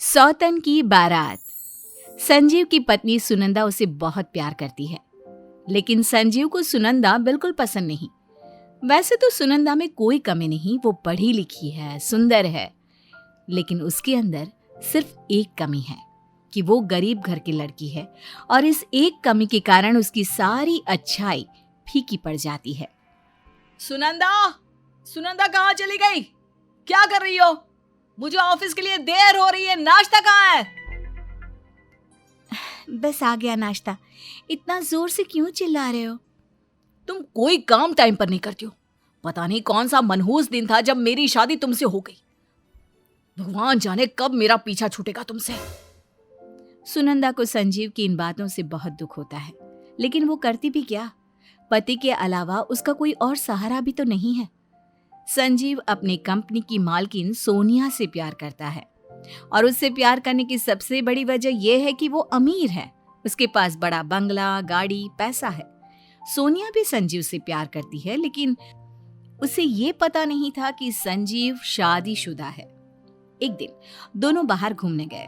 सौतन की बारात। संजीव की पत्नी सुनंदा उसे बहुत प्यार करती है, लेकिन संजीव को सुनंदा बिल्कुल पसंद नहीं। वैसे तो सुनंदा में कोई कमी नहीं, वो पढ़ी लिखी है, सुंदर है, लेकिन उसके अंदर सिर्फ एक कमी है कि वो गरीब घर की लड़की है और इस एक कमी के कारण उसकी सारी अच्छाई फीकी पड़ जाती है। सुनंदा, सुनंदा कहाँ चली गई? क्या कर रही हो? मुझे ऑफिस के लिए देर हो रही है। नाश्ता कहाँ है? बस आ गया नाश्ता। इतना जोर से क्यों चिल्ला रहे हो? तुम कोई काम टाइम पर नहीं करती हो। पता नहीं कौन सा मनहूस दिन था जब मेरी शादी तुमसे हो गई। भगवान जाने कब मेरा पीछा छूटेगा तुमसे। सुनंदा को संजीव की इन बातों से बहुत दुख होता है, लेकिन वो करती भी क्या? पति के अलावा उसका कोई और सहारा भी तो नहीं है। संजीव अपनी कंपनी की मालकिन सोनिया से प्यार करता है और उससे प्यार करने की सबसे बड़ी वजह यह है कि वो अमीर है। उसके पास बड़ा बंगला, गाड़ी, पैसा है। सोनिया भी संजीव से प्यार करती है, लेकिन उसे ये पता नहीं था कि संजीव शादीशुदा है। एक दिन दोनों बाहर घूमने गए।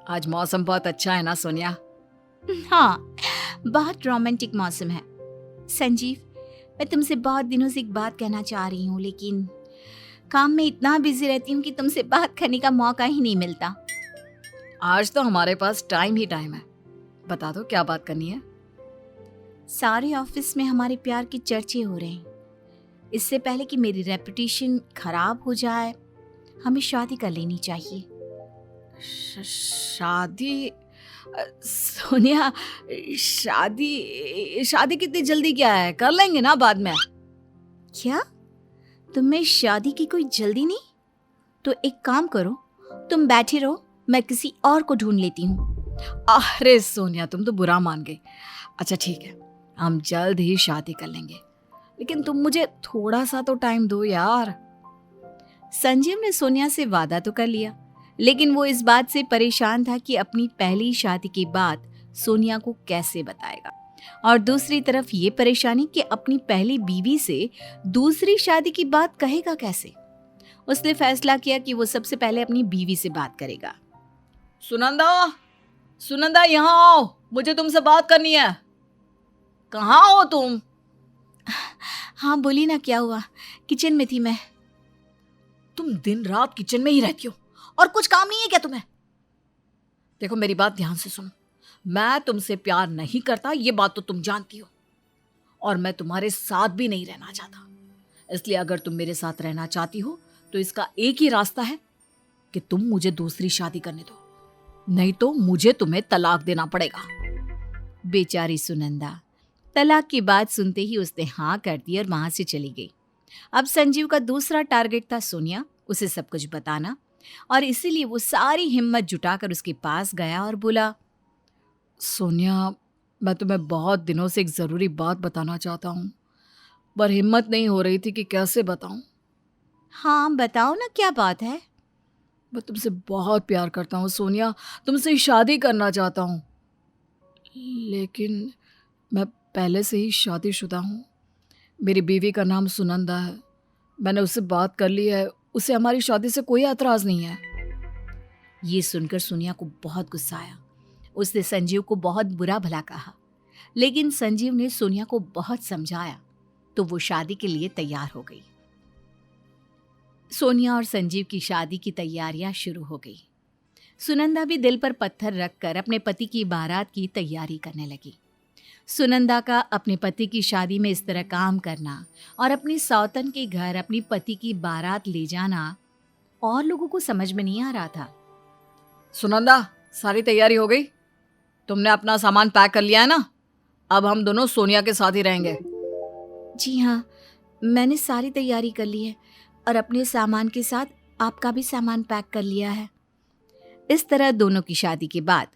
आज मौसम बहुत अच्छा है ना सोनिया? हाँ, बहुत रोमांटिक मौसम है। संजीव, मैं तुमसे बहुत दिनों से एक बात कहना चाह रही हूँ, लेकिन काम में इतना बिजी रहती हूँ कि तुमसे बात करने का मौका ही नहीं मिलता। आज तो हमारे पास टाइम ही टाइम है। बता दो क्या बात करनी है? सारे ऑफिस में हमारे प्यार की चर्चे हो रहे हैं। इससे पहले कि मेरी रेपुटेशन खराब हो जाए, हमें शादी कर लेनी चाहिए। शादी? सोनिया, शादी कितनी जल्दी क्या है? कर लेंगे ना बाद में। क्या तुम्हें शादी की कोई जल्दी नहीं? तो एक काम करो, तुम बैठे रहो, मैं किसी और को ढूंढ लेती हूँ। अरे सोनिया, तुम तो बुरा मान गई। अच्छा ठीक है, हम जल्द ही शादी कर लेंगे, लेकिन तुम मुझे थोड़ा सा तो टाइम दो यार। संजीव ने सोनिया से वादा तो कर लिया, लेकिन वो इस बात से परेशान था कि अपनी पहली शादी की बात सोनिया को कैसे बताएगा, और दूसरी तरफ ये परेशानी कि अपनी पहली बीवी से दूसरी शादी की बात कहेगा कैसे। उसने फैसला किया कि वो सबसे पहले अपनी बीवी से बात करेगा। सुनंदा, सुनंदा यहाँ आओ, मुझे तुमसे बात करनी है। कहाँ हो तुम? हाँ बोली ना, क्या हुआ? किचन में थी मैं। तुम दिन रात किचन में ही रहती हो और कुछ काम नहीं है क्या तुम्हें? देखो मेरी बात ध्यान से सुनो। मैं तुमसे प्यार नहीं करता, ये बात तो तुम जानती हो, और मैं तुम्हारे साथ भी नहीं रहना चाहता। इसलिए अगर तुम मेरे साथ रहना चाहती हो तो इसका एक ही रास्ता है कि तुम मुझे दूसरी शादी करने दो, नहीं तो मुझे तुम्हें तलाक देना पड़ेगा। बेचारी सुनंदा तलाक की बात सुनते ही उसने हाँ कर दी और वहां से चली गई। अब संजीव का दूसरा टारगेट था सोनिया, उसे सब कुछ बताना, और इसीलिए वो सारी हिम्मत जुटाकर उसके पास गया और बोला, सोनिया, मैं तुम्हें बहुत दिनों से एक ज़रूरी बात बताना चाहता हूँ, पर हिम्मत नहीं हो रही थी कि कैसे बताऊँ। हाँ बताओ ना, क्या बात है? मैं तुमसे बहुत प्यार करता हूँ सोनिया, तुमसे शादी करना चाहता हूँ, लेकिन मैं पहले से ही शादीशुदा हूँ। मेरी बीवी का नाम सुनंदा है। मैंने उससे बात कर ली है, उसे हमारी शादी से कोई एतराज़ नहीं है। ये सुनकर सोनिया को बहुत गुस्सा आया। उसने संजीव को बहुत बुरा भला कहा, लेकिन संजीव ने सोनिया को बहुत समझाया तो वो शादी के लिए तैयार हो गई। सोनिया और संजीव की शादी की तैयारियां शुरू हो गई। सुनंदा भी दिल पर पत्थर रखकर अपने पति की बारात की तैयारी करने लगी। सुनंदा का अपने पति की शादी में इस तरह काम करना और अपनी सौतन के घर अपनी पति की बारात ले जाना और लोगों को समझ में नहीं आ रहा था। सुनंदा, सारी तैयारी हो गई? तुमने अपना सामान पैक कर लिया है ना? अब हम दोनों सोनिया के साथ ही रहेंगे। जी हाँ, मैंने सारी तैयारी कर ली है और अपने सामान के साथ आपका भी सामान पैक कर लिया है। इस तरह दोनों की शादी के बाद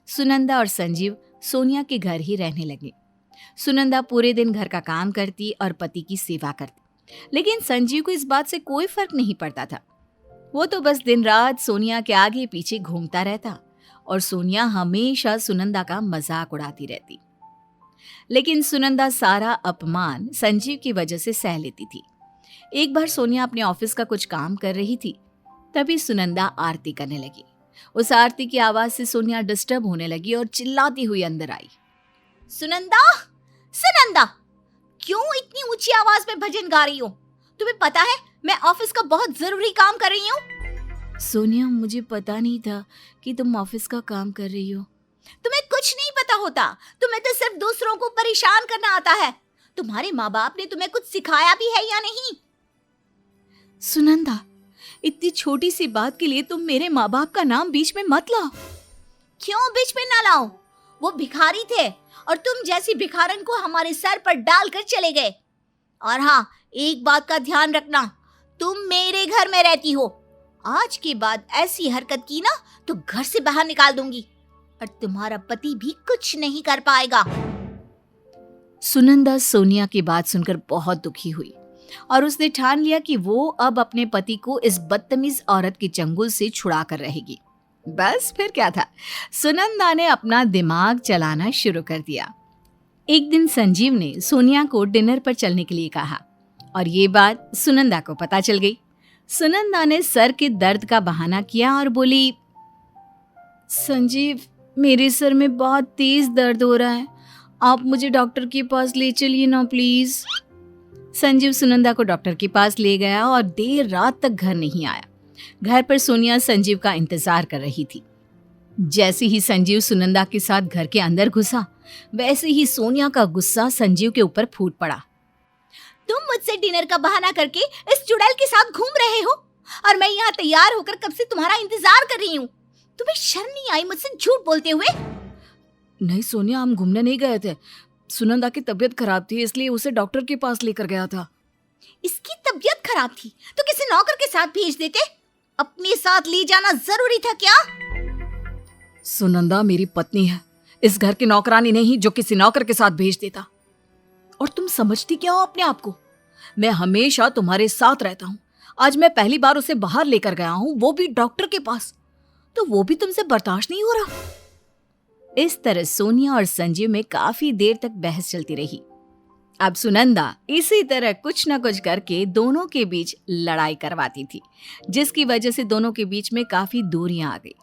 सुनंदा और संजीव सोनिया के घर ही रहने लगे। सुनंदा पूरे दिन घर का काम करती और पति की सेवा करती, लेकिन संजीव को इस बात से कोई फर्क नहीं पड़ता था। वो तो बस दिन रात सोनिया के आगे पीछे घूमता रहता और सोनिया हमेशा सुनंदा का मजाक उड़ाती रहती। लेकिन सुनंदा सारा अपमान संजीव की वजह से सह लेती थी। एक बार सोनिया अपने ऑफिस का कुछ काम कर रही थी, तभी सुनंदा आरती करने लगी। उस आरती की आवाज से सोनिया डिस्टर्ब होने लगी और चिल्लाती हुई अंदर आई। सुनंदा, सुनंदा, क्यों इतनी ऊंची आवाज में भजन गा रही हो? तुम्हें पता है मैं ऑफिस का बहुत जरूरी काम कर रही हूँ। सोनिया, मुझे पता नहीं था कि तुम ऑफिस का काम कर रही हो। तुम्हें कुछ नहीं पता होता, तुम्हें तो सिर्फ दूसरों को परेशान करना आता है। तुम्हारे माँ बाप ने तुम्हें कुछ सिखाया भी है या नहीं? सुनंदा, इतनी छोटी सी बात के लिए तुम मेरे माँ बाप का नाम बीच में मत लाओ। क्यों बीच में ना लाऊं? वो भिखारी थे और तुम जैसी भिखारन को हमारे सर पर डालकर चले गए। और हाँ, एक बात का ध्यान रखना, तुम मेरे घर में रहती हो। आज के बाद ऐसी हरकत की ना तो घर से बाहर निकाल दूंगी और तुम्हारा पति भी कुछ नहीं कर पाएगा। सुनंदा सोनिया की बात सुनकर बहुत दुखी हुई और उसने ठान लिया कि वो अब अपने पति को इस बदतमीज औरत के चंगुल से छुड़ा कर रहेगी। बस फिर क्या था, सुनंदा ने अपना दिमाग चलाना शुरू कर दिया। एक दिन संजीव ने सोनिया को डिनर पर चलने के लिए कहा और ये बात सुनंदा को पता चल गई। सुनंदा ने सर के दर्द का बहाना किया और बोली, संजीव, मेरे सर में बहुत तेज दर्द हो रहा है, आप मुझे डॉक्टर के पास ले चलिए ना प्लीज। संजीव सुनंदा को डॉक्टर के पास ले गया और देर रात तक घर नहीं आया। घर पर सोनिया संजीव का इंतजार कर रही थी। जैसे ही संजीव सुनंदा के साथ घर के अंदर घुसा, वैसे ही सोनिया का गुस्सा संजीव के ऊपर फूट पड़ा। तुम मुझसे डिनर का बहाना करके इस चुड़ैल के साथ घूम रहे हो और मैं यहाँ तैयार होकर कब से तुम्हारा इंतजार कर रही हूँ। तुम्हें शर्म नहीं आई मुझसे झूठ बोलते हुए? नहीं सोनिया, हम घूमने नहीं गए थे। सुनंदा की तबीयत खराब थी, इसलिए उसे डॉक्टर के पास लेकर गया था। इसकी तबीयत खराब थी तो किसी नौकर के साथ भेज देते, अपने साथ ले जाना जरूरी था क्या? सुनंदा मेरी पत्नी है, इस घर की नौकरानी नहीं जो किसी नौकर के साथ भेज देता। और तुम समझती क्या हो अपने आप को? मैं हमेशा तुम्हारे साथ रहता हूँ। आज मैं पहली बार उसे बाहर लेकर गया हूँ, वो भी डॉक्टर के पास, तो वो भी तुमसे बर्दाश्त नहीं हो रहा। इस तरह सोनिया और संजीव में काफी देर तक बहस चलती रही। अब सुनंदा इसी तरह कुछ न कुछ करके दोनों के बीच लड़ाई करवाती थी, जिसकी वजह से दोनों के बीच में काफी दूरियां आ गई।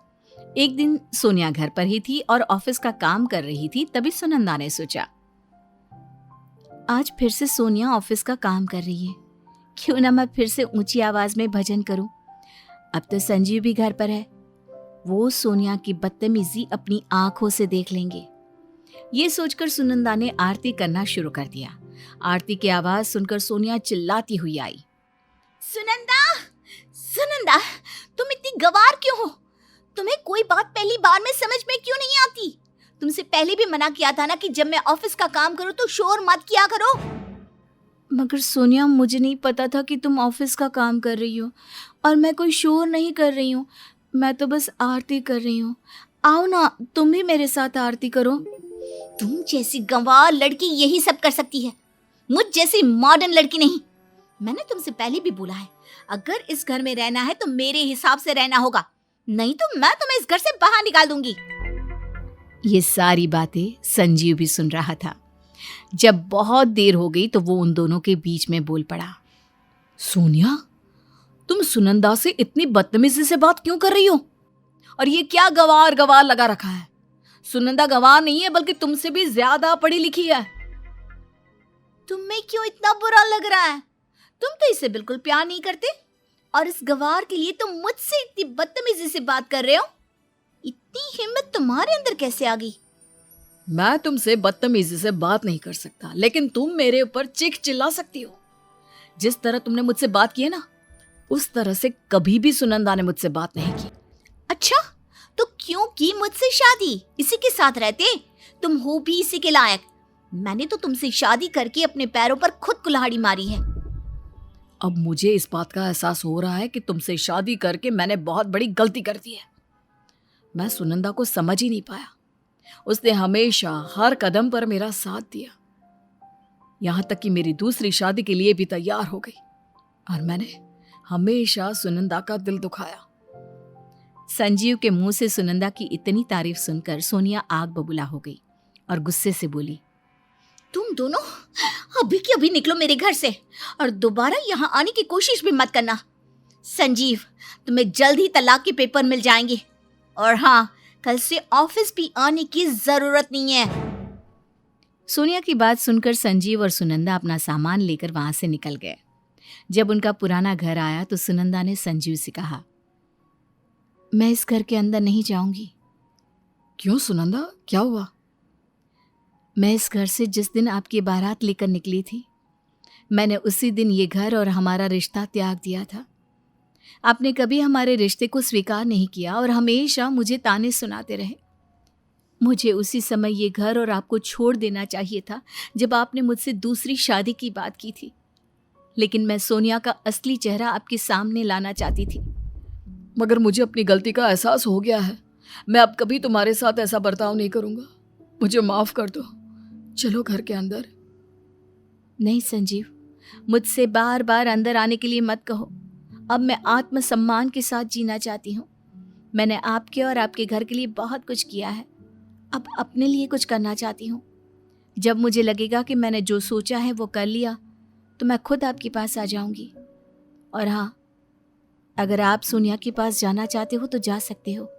एक दिन सोनिया घर पर ही थी और ऑफिस का काम कर रही थी। तभी सुनंदा ने सोचा, आज फिर से सोनिया ऑफिस का काम कर रही है, क्यों ना मैं फिर से ऊंची आवाज में भजन करूं। अब तो संजीव भी घर पर है, वो सोनिया की बदतमीजी अपनी आंखों से देख लेंगे। ये सोचकर सुनंदा ने आरती करना शुरू कर दिया। आरती की आवाज सुनकर सोनिया चिल्लाती हुई आई, सुनंदा, सुनंदा, तुम इतनी गवार क्यों हो? तुम्हें कोई बात पहली बार में समझ में क्यों नहीं आती? तुमसे पहले भी मना किया था ना कि जब मैं ऑफिस का काम करूं तो शोर मत किया करो। मगर सोनिया, मुझे नहीं पता था कि तुम ऑफिस का काम कर रही हो, और मैं कोई शोर नहीं कर रही हूँ, मैं तो बस आरती कर रही हूँ। आओ ना, तुम भी मेरे साथ आरती करो। तुम जैसी गंवार लड़की यही सब कर सकती है, मुझ जैसी मॉडर्न लड़की नहीं। मैंने तुमसे पहले भी बोला है, अगर इस घर में रहना है तो मेरे हिसाब से रहना होगा, नहीं तो मैं तुम्हें इस घर से बाहर निकाल दूंगी। ये सारी बातें संजीव भी सुन रहा था। जब बहुत देर हो गई तो वो उन दोनों के बीच में बोल पड़ा, सोनिया, तुम सुनंदा से इतनी बदतमीजी से बात क्यों कर रही हो? और ये क्या गवार गवार लगा रखा है? सुनंदा गवार नहीं है, बल्कि तुमसे भी ज्यादा पढ़ी लिखी है। तुम्हें क्यों इतना बुरा लग रहा है? तुम तो इसे बिल्कुल प्यार नहीं करते और इस गवार के लिए तुम मुझसे इतनी बदतमीजी से बात कर रहे हो। इतनी हिम्मत तुम्हारे अंदर कैसे आ गई? मैं तुमसे बदतमीजी से बात नहीं कर सकता, लेकिन तुम मेरे ऊपर चीख चिल्ला सकती हो। जिस तरह तुमने मुझसे बात की है ना, उस तरह से कभी भी सुनंदा ने मुझसे बात नहीं की। अच्छा, तो क्यों की मुझसे शादी? इसी के साथ रहते, तुम हो भी इसी के लायक। मैंने तो तुमसे शादी करके अपने पैरों पर खुद कुल्हाड़ी मारी है। अब मुझे इस बात का एहसास हो रहा है कि तुमसे शादी करके मैंने बहुत बड़ी गलती कर दी है। मैं सुनंदा को समझ ही नहीं पाया। उसने हमेशा हर कदम पर मेरा साथ दिया, यहां तक कि मेरी दूसरी शादी के लिए भी तैयार हो गई, और मैंने हमेशा सुनंदा का दिल दुखाया। संजीव के मुंह से सुनंदा की इतनी तारीफ सुनकर सोनिया आग बबूला हो गई और गुस्से से बोली, तुम दोनों अभी के अभी निकलो मेरे घर से और दोबारा यहाँ आने की कोशिश भी मत करना। संजीव, तुम्हें जल्द ही तलाक के पेपर मिल जाएंगे। और हाँ, कल से ऑफिस भी आने की जरूरत नहीं है। सोनिया की बात सुनकर संजीव और सुनंदा अपना सामान लेकर वहां से निकल गए। जब उनका पुराना घर आया तो सुनंदा ने संजीव से कहा, मैं इस घर के अंदर नहीं जाऊंगी। क्यों सुनंदा, क्या हुआ? मैं इस घर से जिस दिन आपकी बारात लेकर निकली थी, मैंने उसी दिन ये घर और हमारा रिश्ता त्याग दिया था। आपने कभी हमारे रिश्ते को स्वीकार नहीं किया और हमेशा मुझे ताने सुनाते रहे। मुझे उसी समय ये घर और आपको छोड़ देना चाहिए था जब आपने मुझसे दूसरी शादी की बात की थी, लेकिन मैं सोनिया का असली चेहरा आपके सामने लाना चाहती थी। मगर मुझे अपनी गलती का एहसास हो गया है। मैं अब कभी तुम्हारे साथ ऐसा बर्ताव नहीं करूंगा। मुझे माफ कर दो। चलो घर के अंदर। नहीं संजीव, मुझसे बार बार अंदर आने के लिए मत कहो। अब मैं आत्मसम्मान के साथ जीना चाहती हूँ। मैंने आपके और आपके घर के लिए बहुत कुछ किया है, अब अपने लिए कुछ करना चाहती हूँ। जब मुझे लगेगा कि मैंने जो सोचा है वो कर लिया तो मैं खुद आपके पास आ जाऊंगी। और हाँ, अगर आप सोनिया के पास जाना चाहते हो तो जा सकते हो।